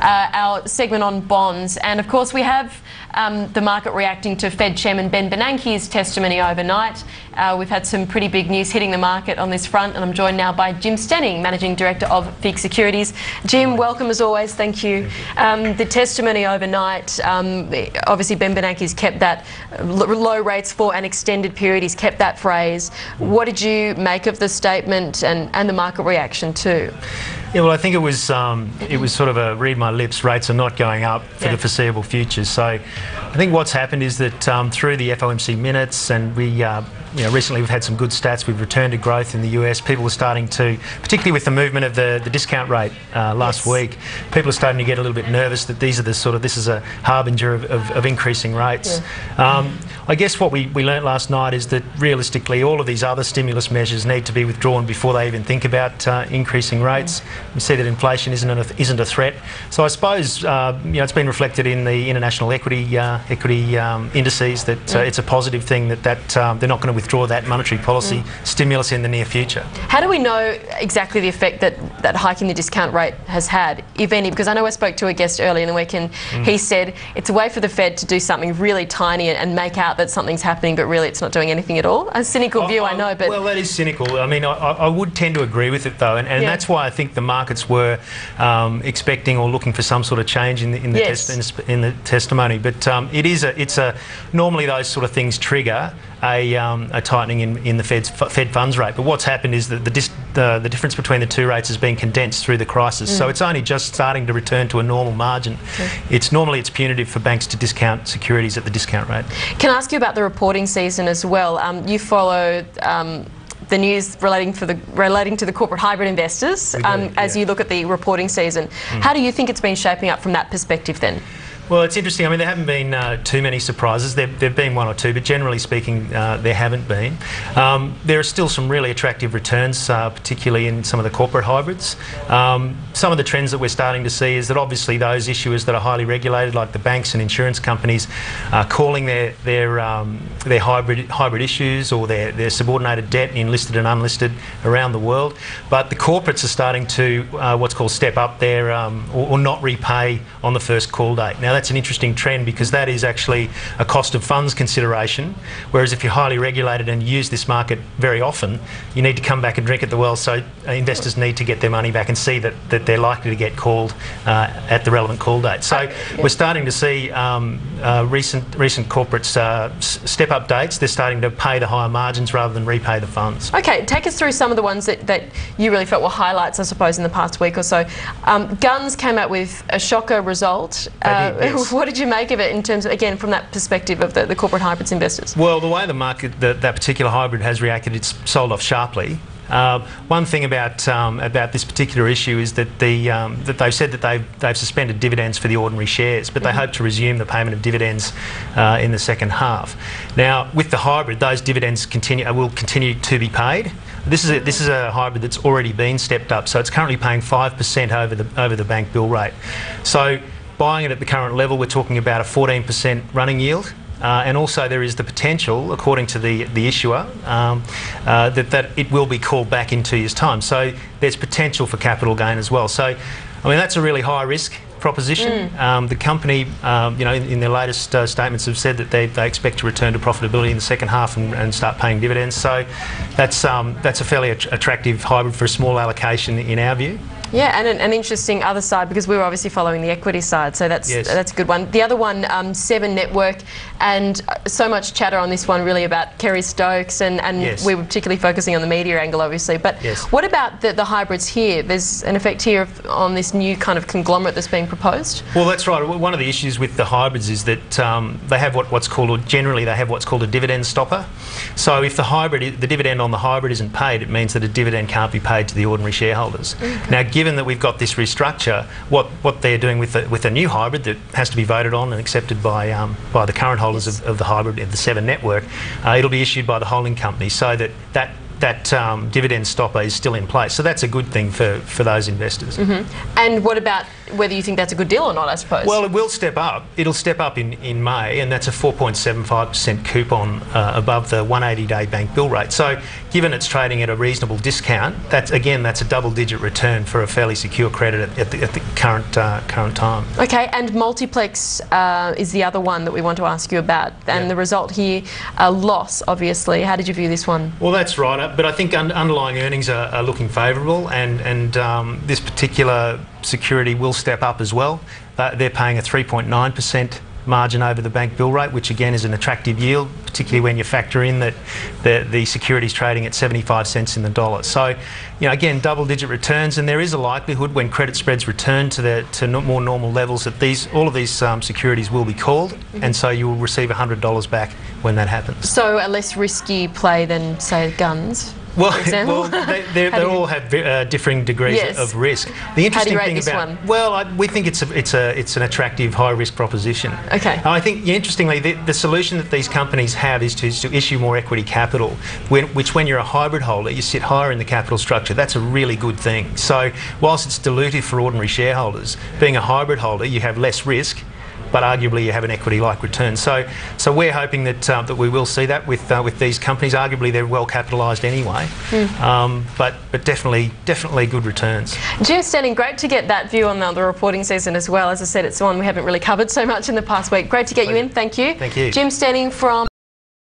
our segment on bonds. And of course, we have the market reacting to Fed Chairman Ben Bernanke's testimony overnight. We've had some pretty big news hitting the market on this front, and I'm joined now by Jim Stening, Managing Director of FIIG Securities. Jim, welcome as always. Thank you. The testimony overnight, obviously Ben Bernanke's kept that low rates for an extended period. He's kept that phrase. What did you make of the statement and the market reaction too? Yeah, well, I think it was sort of a read my lips. Rates are not going up for the foreseeable future. So I think what's happened is that through the FOMC minutes, and we recently we've had some good stats. We've returned to growth in the US. People are starting to, particularly with the movement of the discount rate last week, people are starting to get a little bit nervous that this is a harbinger of increasing rates. I guess what we learnt last night is that realistically all of these other stimulus measures need to be withdrawn before they even think about increasing rates. We see that inflation isn't a threat. So I suppose it's been reflected in the international equity indices that it's a positive thing that they're not going to withdraw that monetary policy stimulus in the near future. How do we know exactly the effect that hiking the discount rate has had, if any? Because I know I spoke to a guest earlier in the week and he said it's a way for the Fed to do something really tiny and make out that something's happening, but really it's not doing anything at all. A cynical view, I know, but... Well, that is cynical. I mean, I would tend to agree with it, though, and that's why I think the markets were expecting or looking for some sort of change in the testimony. But normally those sort of things trigger a tightening in the Fed funds rate. But what's happened is that the difference between the two rates has been condensed through the crisis. So it's only just starting to return to a normal margin. It's punitive for banks to discount securities at the discount rate. Can I ask you about the reporting season as well? You follow the news relating to the corporate hybrid investors as you look at the reporting season. How do you think it's been shaping up from that perspective then? Well, it's interesting. I mean, there haven't been too many surprises. There have been one or two, but generally speaking, there haven't been. There are still some really attractive returns, particularly in some of the corporate hybrids. Some of the trends that we're starting to see is that obviously those issuers that are highly regulated, like the banks and insurance companies, are calling their hybrid issues or their subordinated debt in listed and unlisted around the world. But the corporates are starting to what's called step up their or not repay on the first call date. Now that's an interesting trend because that is actually a cost of funds consideration, whereas if you're highly regulated and use this market very often, you need to come back and drink at the well. So investors need to get their money back and see that they're likely to get called at the relevant call date. So we're starting to see recent corporates step up dates. They're starting to pay the higher margins rather than repay the funds. Okay, take us through some of the ones that you really felt were highlights, I suppose, in the past week or so. Guns came out with a shocker result. Yes. What did you make of it in terms of, again, from that perspective of the corporate hybrids investors? Well, the way the market, that particular hybrid has reacted, it's sold off sharply. One thing about this particular issue is that that they've said that they've suspended dividends for the ordinary shares, but they hope to resume the payment of dividends in the second half. Now, with the hybrid, those dividends will continue to be paid. This is a hybrid that's already been stepped up, so it's currently paying 5% over the bank bill rate. So buying it at the current level, we're talking about a 14% running yield. And also there is the potential, according to the issuer, that it will be called back in 2 years' time. So there's potential for capital gain as well. So, I mean, that's a really high risk proposition. The company, in their latest statements have said that they expect to return to profitability in the second half and start paying dividends. So that's a fairly attractive hybrid for a small allocation in our view. Yeah, and an interesting other side, because we were obviously following the equity side, so that's a good one. The other one, Seven Network, and so much chatter on this one really about Kerry Stokes, and we were particularly focusing on the media angle, obviously. But what about the hybrids here? There's an effect here on this new kind of conglomerate that's being proposed? Well, that's right. One of the issues with the hybrids is that they have what's called a dividend stopper. So if the dividend on the hybrid isn't paid, it means that a dividend can't be paid to the ordinary shareholders. Now, given that we've got this restructure, what they're doing with a new hybrid that has to be voted on and accepted by the current holders of the hybrid, of the Seven Network, it'll be issued by the holding company, so that that dividend stopper is still in place. So that's a good thing for those investors. And what about whether you think that's a good deal or not, I suppose? Well, it will step up. It'll step up in May, and that's a 4.75% coupon above the 180-day bank bill rate. So given it's trading at a reasonable discount, that's a double-digit return for a fairly secure credit at the current time. Okay, and Multiplex is the other one that we want to ask you about. And the result here, a loss, obviously. How did you view this one? Well, that's right. But I think underlying earnings are looking favourable, and this particular security will step up as well. They're paying a 3.9% margin over the bank bill rate, which again is an attractive yield, particularly when you factor in that the security's trading at 75 cents in the dollar. So, again, double-digit returns, and there is a likelihood when credit spreads return to more normal levels that all of these securities will be called, and so you will receive $100 back when that happens. So a less risky play than, say, guns? Well, they all have differing degrees of risk. The interesting thing about we think it's an attractive high risk proposition. Okay. I think interestingly the solution that these companies have is to issue more equity capital, which when you're a hybrid holder you sit higher in the capital structure. That's a really good thing. So whilst it's dilutive for ordinary shareholders, being a hybrid holder you have less risk, but arguably you have an equity-like return. So we're hoping that we will see that with these companies. Arguably they're well capitalised anyway, but definitely good returns. Jim Stening, great to get that view on the reporting season as well. As I said, it's one we haven't really covered so much in the past week. Great to get you in. Thank you. Thank you. Jim Stening from